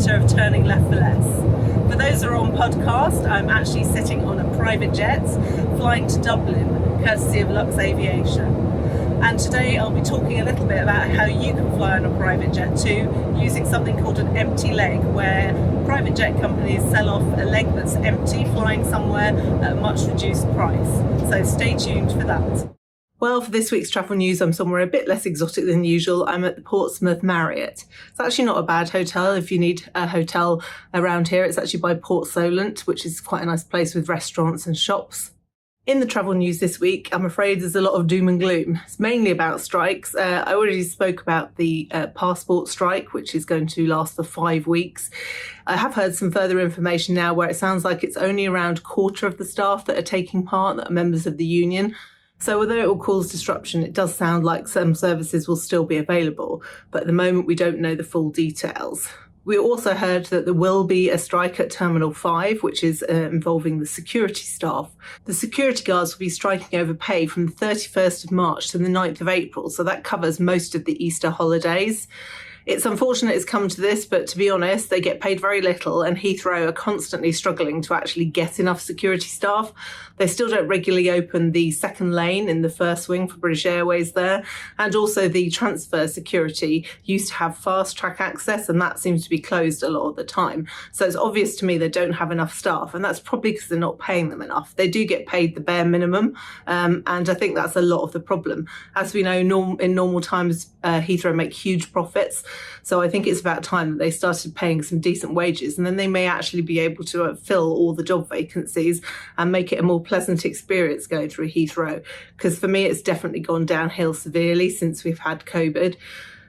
creator of Turning Left for Less. For those that are on podcast, I'm actually sitting on a private jet flying to Dublin, courtesy of Lux Aviation. And today I'll be talking a little bit about how you can fly on a private jet too, using something called an empty leg, where private jet companies sell off a leg that's empty, flying somewhere at a much reduced price. So stay tuned for that. Well, for this week's travel news, I'm somewhere a bit less exotic than usual. I'm at the Portsmouth Marriott. It's actually not a bad hotel if you need a hotel around here. It's actually by Port Solent, which is quite a nice place with restaurants and shops. In the travel news this week, I'm afraid there's a lot of doom and gloom. It's mainly about strikes. I already spoke about the passport strike, which is going to last for 5 weeks. I have heard some further information now where it sounds like it's only around a quarter of the staff that are taking part that are members of the union. So although it will cause disruption, it does sound like some services will still be available, but at the moment we don't know the full details. We also heard that there will be a strike at Terminal 5, which is involving the security staff. The security guards will be striking over pay from the 31st of March to the 9th of April, so that covers most of the Easter holidays. It's unfortunate it's come to this, but to be honest, they get paid very little and Heathrow are constantly struggling to actually get enough security staff. They still don't regularly open the second lane in the first wing for British Airways there. And also the transfer security used to have fast track access and that seems to be closed a lot of the time. So it's obvious to me they don't have enough staff, and that's probably because they're not paying them enough. They do get paid the bare minimum, and I think that's a lot of the problem. As we know, in normal times, Heathrow make huge profits. So I think it's about time that they started paying some decent wages, and then they may actually be able to fill all the job vacancies and make it a more pleasant experience going through Heathrow. Because for me, it's definitely gone downhill severely since we've had COVID,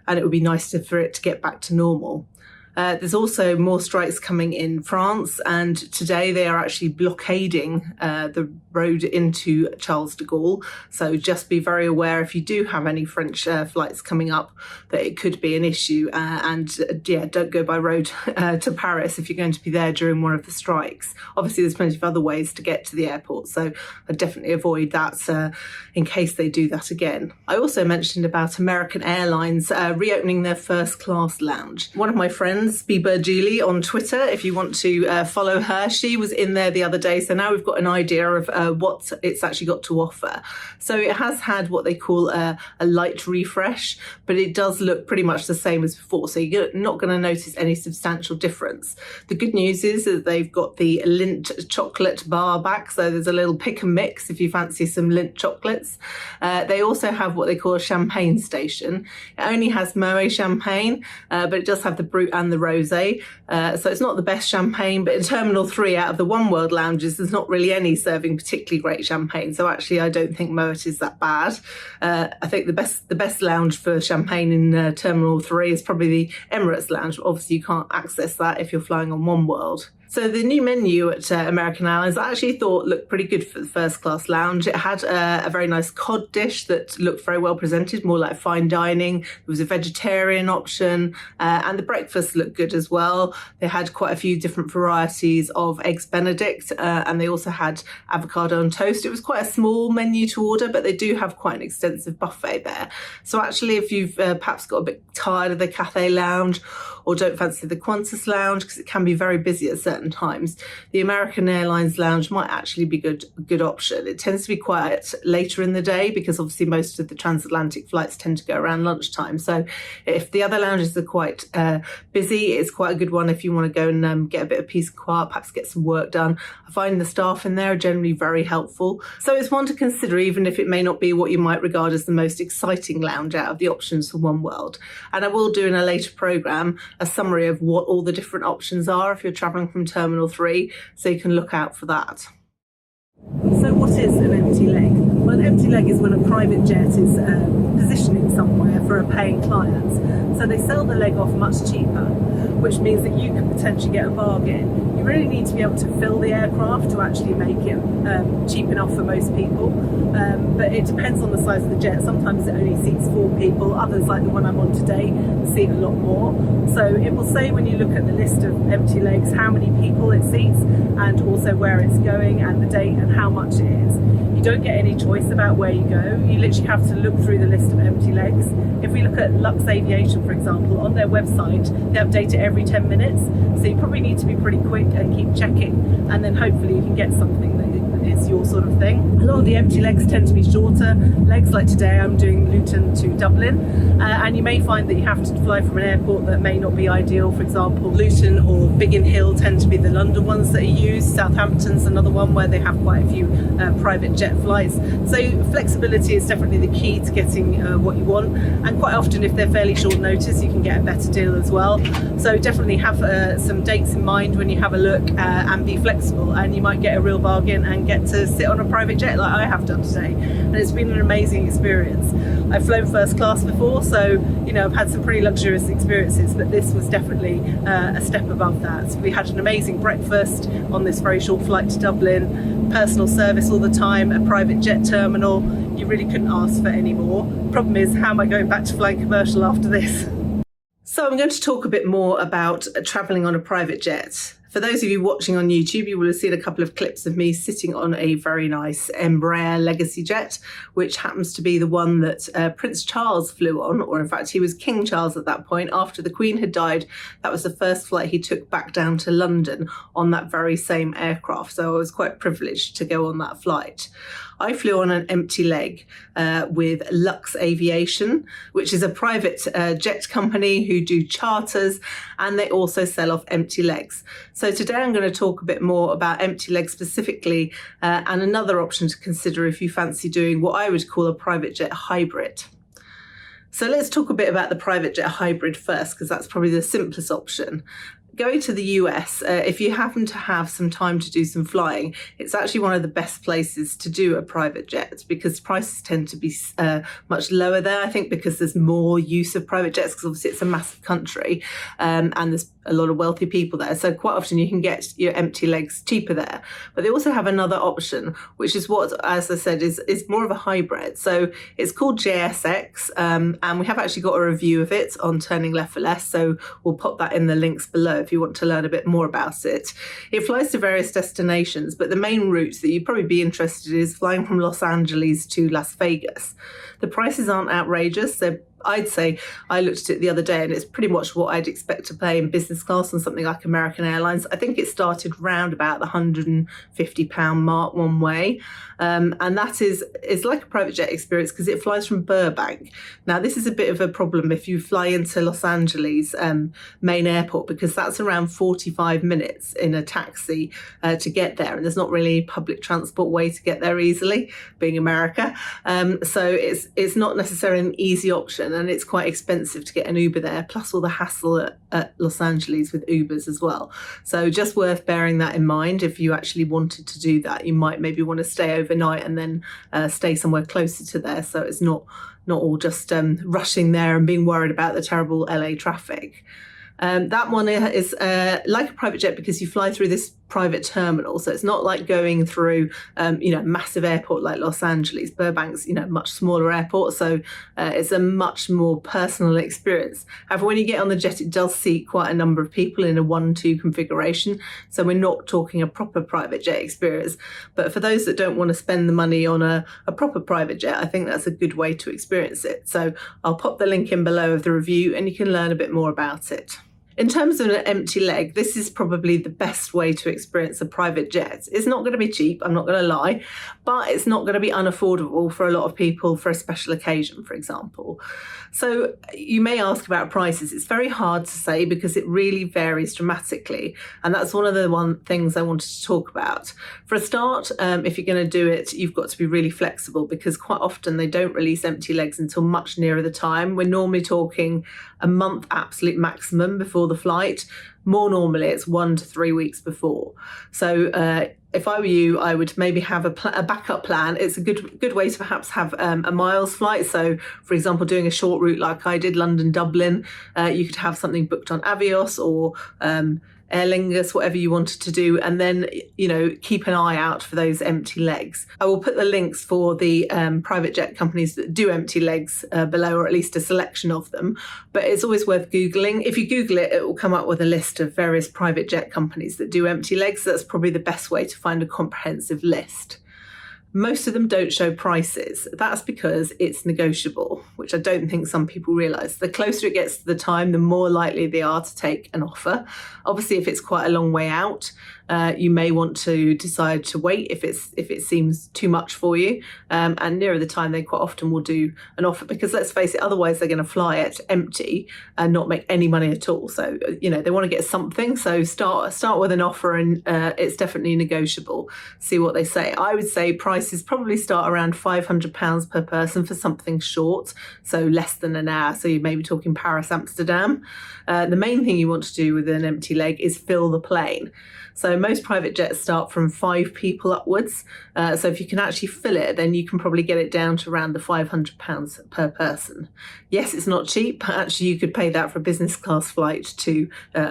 and it would be nice for it to get back to normal. There's also more strikes coming in France, and today they are actually blockading the road into Charles de Gaulle. So just be very aware if you do have any French flights coming up that it could be an issue. Don't go by road to Paris if you're going to be there during one of the strikes. Obviously, there's plenty of other ways to get to the airport, so I'd definitely avoid that in case they do that again. I also mentioned about American Airlines reopening their first class lounge. One of my friends, Bieber Julie on Twitter, if you want to follow her, she was in there the other day, so now we've got an idea of what it's actually got to offer. So it has had what they call a light refresh, but it does look pretty much the same as before, so you're not going to notice any substantial difference. The good news is that they've got the Lindt chocolate bar back, so there's a little pick and mix if you fancy some Lindt chocolates. They also have what they call a champagne station. It only has Moet champagne, but it does have the Brut and the Rosé, so it's not the best champagne, but in Terminal 3 out of the oneworld lounges there's not really any serving particularly great champagne, so actually I don't think Moet is that bad. I think the best lounge for champagne in Terminal 3 is probably the Emirates lounge, but obviously you can't access that if you're flying on oneworld. So the new menu at American Airlines I actually thought looked pretty good for the first class lounge. It had a very nice cod dish that looked very well presented, more like fine dining. There was a vegetarian option, and the breakfast looked good as well. They had quite a few different varieties of eggs Benedict, and they also had avocado on toast. It was quite a small menu to order, but they do have quite an extensive buffet there. So actually, if you've perhaps got a bit tired of the Cathay Lounge or don't fancy the Qantas Lounge, because it can be very busy at certain times, the American Airlines Lounge might actually be a good option. It tends to be quiet later in the day because obviously most of the transatlantic flights tend to go around lunchtime. So if the other lounges are quite busy, it's quite a good one if you want to go and get a bit of peace and quiet, perhaps get some work done. I find the staff in there are generally very helpful. So it's one to consider, even if it may not be what you might regard as the most exciting lounge out of the options for oneworld. And I will do in a later programme a summary of what all the different options are if you're travelling from Terminal 3, so you can look out for that. So what is an empty leg? Well, an empty leg is when a private jet is positioning somewhere for a paying client. So they sell the leg off much cheaper, which means that you can potentially get a bargain. You really need to be able to fill the aircraft to actually make it cheap enough for most people. But it depends on the size of the jet. Sometimes it only seats 4 people. Others, like the one I'm on today, seat a lot more. So it will say when you look at the list of empty legs how many people it seats, and also where it's going and the date and how much it is. You don't get any choice about where you go. You literally have to look through the list of empty legs. If we look at Lux Aviation, for example, on their website, they update it every every 10 minutes. So you probably need to be pretty quick and keep checking, and then hopefully you can get something that is your sort of thing. A lot of the empty legs tend to be shorter legs, like today I'm doing Luton to Dublin, and you may find that you have to fly from an airport that may not be ideal. For example, Luton or Biggin Hill tend to be the London ones that are used. Southampton's another one where they have quite a few private jet flights. So flexibility is definitely the key to getting what you want, and quite often if they're fairly short notice you can get a better deal as well. So definitely have some dates in mind when you have a look, and be flexible, and you might get a real bargain and get to sit on a private jet like I have done today, and it's been an amazing experience. I've flown first class before, so I've had some pretty luxurious experiences, but this was definitely a step above that. So we had an amazing breakfast on this very short flight to Dublin, personal service all the time, a private jet terminal. You really couldn't ask for any more. Problem is, how am I going back to flying commercial after this? So I'm going to talk a bit more about travelling on a private jet. For those of you watching on YouTube, you will have seen a couple of clips of me sitting on a very nice Embraer Legacy jet, which happens to be the one that Prince Charles flew on, or in fact he was King Charles at that point. After the Queen had died, that was the first flight he took back down to London on that very same aircraft. So I was quite privileged to go on that flight. I flew on an empty leg with Lux Aviation, which is a private jet company who do charters, and they also sell off empty legs. So today I'm going to talk a bit more about empty legs specifically, and another option to consider if you fancy doing what I would call a private jet hybrid. So let's talk a bit about the private jet hybrid first, because that's probably the simplest option. Going to the US, if you happen to have some time to do some flying, it's actually one of the best places to do a private jet, because prices tend to be much lower there, I think, because there's more use of private jets, because obviously it's a massive country, and there's a lot of wealthy people there. So quite often you can get your empty legs cheaper there. But they also have another option, which is what, as I said, is more of a hybrid. So it's called JSX, and we have actually got a review of it on Turning Left for Less. So we'll pop that in the links below if you want to learn a bit more about it. It flies to various destinations, but the main route that you'd probably be interested in is flying from Los Angeles to Las Vegas. The prices aren't outrageous. I'd say I looked at it the other day and it's pretty much what I'd expect to pay in business class on something like American Airlines. I think it started round about the £150 mark one way. And that is like a private jet experience because it flies from Burbank. Now, this is a bit of a problem if you fly into Los Angeles main airport, because that's around 45 minutes in a taxi to get there. And there's not really a public transport way to get there easily, being America. So it's not necessarily an easy option. And it's quite expensive to get an Uber there, plus all the hassle at Los Angeles with Ubers as well. So just worth bearing that in mind. If you actually wanted to do that, you might maybe want to stay overnight and then stay somewhere closer to there, so it's not all just rushing there and being worried about the terrible LA traffic. That one is like a private jet because you fly through this private terminal, so it's not like going through massive airport like Los Angeles. Burbank's much smaller airport, so it's a much more personal experience. However, when you get on the jet, it does seat quite a number of people in a 1-2 configuration, so we're not talking a proper private jet experience. But for those that don't want to spend the money on a proper private jet, I think that's a good way to experience it. So I'll pop the link in below of the review and you can learn a bit more about it. In terms of an empty leg, this is probably the best way to experience a private jet. It's not going to be cheap, I'm not going to lie, but it's not going to be unaffordable for a lot of people for a special occasion, for example. So you may ask about prices. It's very hard to say because it really varies dramatically. And that's one of the things I wanted to talk about. For a start, if you're going to do it, you've got to be really flexible because quite often they don't release empty legs until much nearer the time. We're normally talking a month absolute maximum before the flight. More normally it's 1 to 3 weeks before. So if I were you, I would maybe have a backup plan. It's a good way to perhaps have a miles flight. So for example, doing a short route like I did, London, Dublin, you could have something booked on Avios or Aer Lingus, whatever you wanted to do, and then keep an eye out for those empty legs. I will put the links for the private jet companies that do empty legs below, or at least a selection of them, but it's always worth Googling. If you Google it, it will come up with a list of various private jet companies that do empty legs. So that's probably the best way to find a comprehensive list. Most of them don't show prices. That's because it's negotiable, which I don't think some people realise. The closer it gets to the time, the more likely they are to take an offer. Obviously, if it's quite a long way out, you may want to decide to wait if it seems too much for you. And nearer the time, they quite often will do an offer, because let's face it, otherwise they're going to fly it empty and not make any money at all. So they want to get something. So start with an offer, and it's definitely negotiable. See what they say. I would say prices probably start around £500 per person for something short, so less than an hour. So you may be talking Paris, Amsterdam. The main thing you want to do with an empty leg is fill the plane. So most private jets start from 5 people upwards. So if you can actually fill it, then you can probably get it down to around the £500 per person. Yes, it's not cheap. Actually, you could pay that for a business class flight to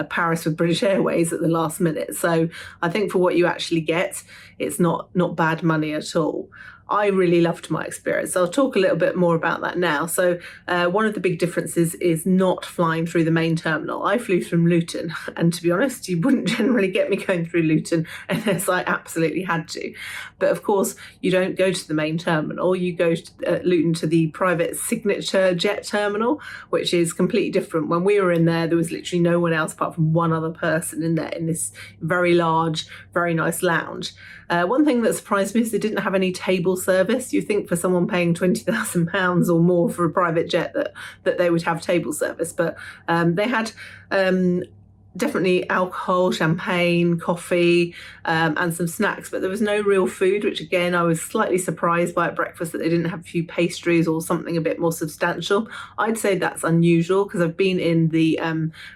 Paris with British Airways at the last minute. So I think for what you actually get, it's not bad money at all. I really loved my experience. I'll talk a little bit more about that now. So one of the big differences is not flying through the main terminal. I flew from Luton, and to be honest, you wouldn't generally get me going through Luton unless I absolutely had to. But of course, you don't go to the main terminal. You go to Luton to the private signature jet terminal, which is completely different. When we were in there was literally no one else apart from one other person in there in this very large, very nice lounge. One thing that surprised me is they didn't have any table service. You think for someone paying £20,000 or more for a private jet that they would have table service, but they had definitely alcohol, champagne, coffee, and some snacks, but there was no real food, which again, I was slightly surprised by at breakfast that they didn't have a few pastries or something a bit more substantial. I'd say that's unusual, because I've been in the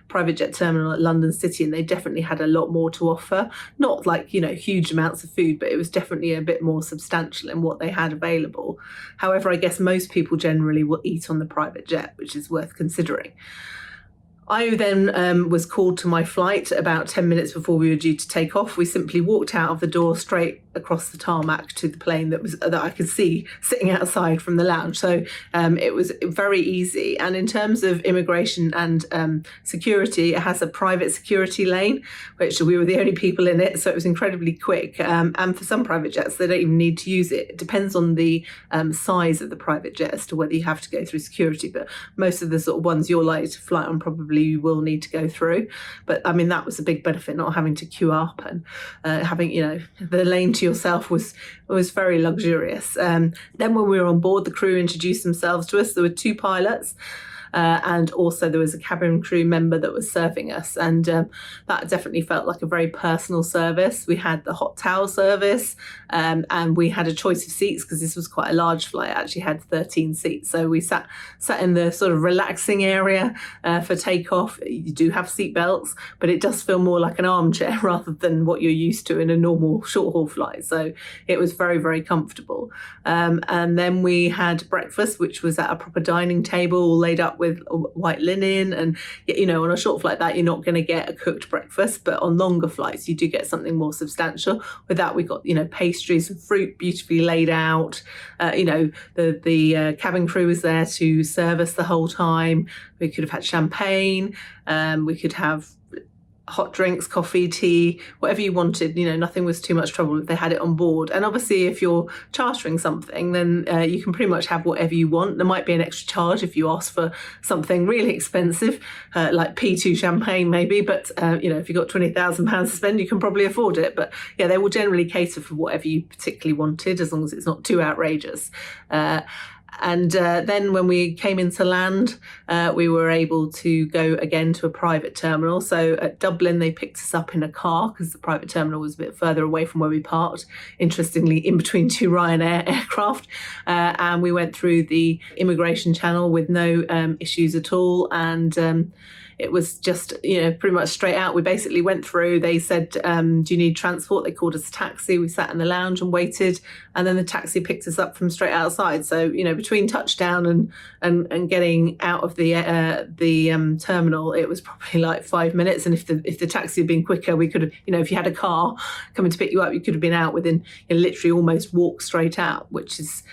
private jet terminal at London City, and they definitely had a lot more to offer. Not like, huge amounts of food, but it was definitely a bit more substantial in what they had available. However, I guess most people generally will eat on the private jet, which is worth considering. I then was called to my flight about 10 minutes before we were due to take off. We simply walked out of the door straight across the tarmac to the plane that I could see sitting outside from the lounge. So it was very easy. And in terms of immigration and security, it has a private security lane, which we were the only people in it. So it was incredibly quick. And for some private jets, they don't even need to use it. It depends on the size of the private jet as to whether you have to go through security. But most of the sort of ones you're likely to fly on, probably you will need to go through. But I mean, that was a big benefit, not having to queue up and having, the lane to yourself was very luxurious. Then when we were on board, the crew introduced themselves to us. There were 2 pilots. And also there was a cabin crew member that was serving us, and that definitely felt like a very personal service. We had the hot towel service, and we had a choice of seats because this was quite a large flight. It actually had 13 seats, so we sat in the sort of relaxing area for takeoff. You do have seat belts, but it does feel more like an armchair rather than what you're used to in a normal short haul flight. So it was very, very comfortable. And then we had breakfast, which was at a proper dining table, all laid up with white linen. And on a short flight like that, you're not going to get a cooked breakfast, but on longer flights you do get something more substantial. With that, we got pastries and fruit beautifully laid out. The cabin crew was there to serve us the whole time. We could have had champagne, we could have hot drinks, coffee, tea, whatever you wanted. Nothing was too much trouble if they had it on board. And obviously, if you're chartering something, then you can pretty much have whatever you want. There might be an extra charge if you ask for something really expensive, like P2 champagne maybe, but if you've got £20,000 to spend, you can probably afford it. But yeah, they will generally cater for whatever you particularly wanted, as long as it's not too outrageous. And then when we came into land, we were able to go again to a private terminal. So at Dublin, they picked us up in a car because the private terminal was a bit further away from where we parked, interestingly, in between 2 Ryanair aircraft. And we went through the immigration channel with no issues at all. And it was just, pretty much straight out. We basically went through, they said, do you need transport? They called us a taxi. We sat in the lounge and waited. And then the taxi picked us up from straight outside. So, between touchdown and getting out of the terminal, it was probably like 5 minutes. And if the taxi had been quicker, we could have, if you had a car coming to pick you up, you could have been out within, literally almost walk straight out, which is,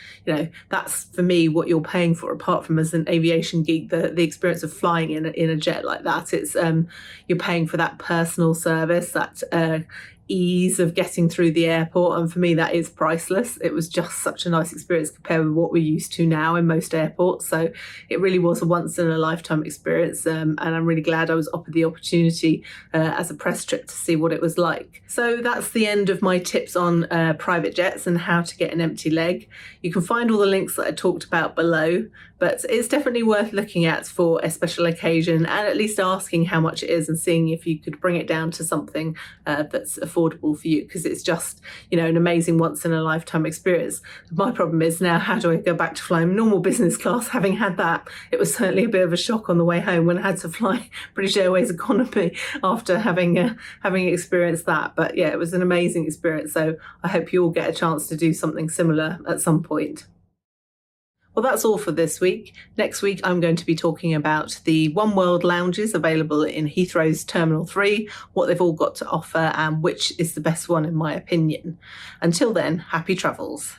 that's for me what you're paying for, apart from as an aviation geek, the experience of flying in a jet like that. It's you're paying for that personal service, that ease of getting through the airport, and for me that is priceless. It was just such a nice experience compared with what we're used to now in most airports, so it really was a once in a lifetime experience, and I'm really glad I was offered the opportunity as a press trip to see what it was like. So that's the end of my tips on private jets and how to get an empty leg. You can find all the links that I talked about below, but it's definitely worth looking at for a special occasion, and at least asking how much it is and seeing if you could bring it down to something that's affordable for you, because it's just, you know, an amazing once in a lifetime experience. My problem is now, how do I go back to flying normal business class? Having had that, it was certainly a bit of a shock on the way home when I had to fly British Airways economy after having experienced that. But yeah, it was an amazing experience, so I hope you all get a chance to do something similar at some point. Well, that's all for this week. Next week, I'm going to be talking about the oneworld lounges available in Heathrow's Terminal 3, what they've all got to offer, and which is the best one in my opinion. Until then, happy travels.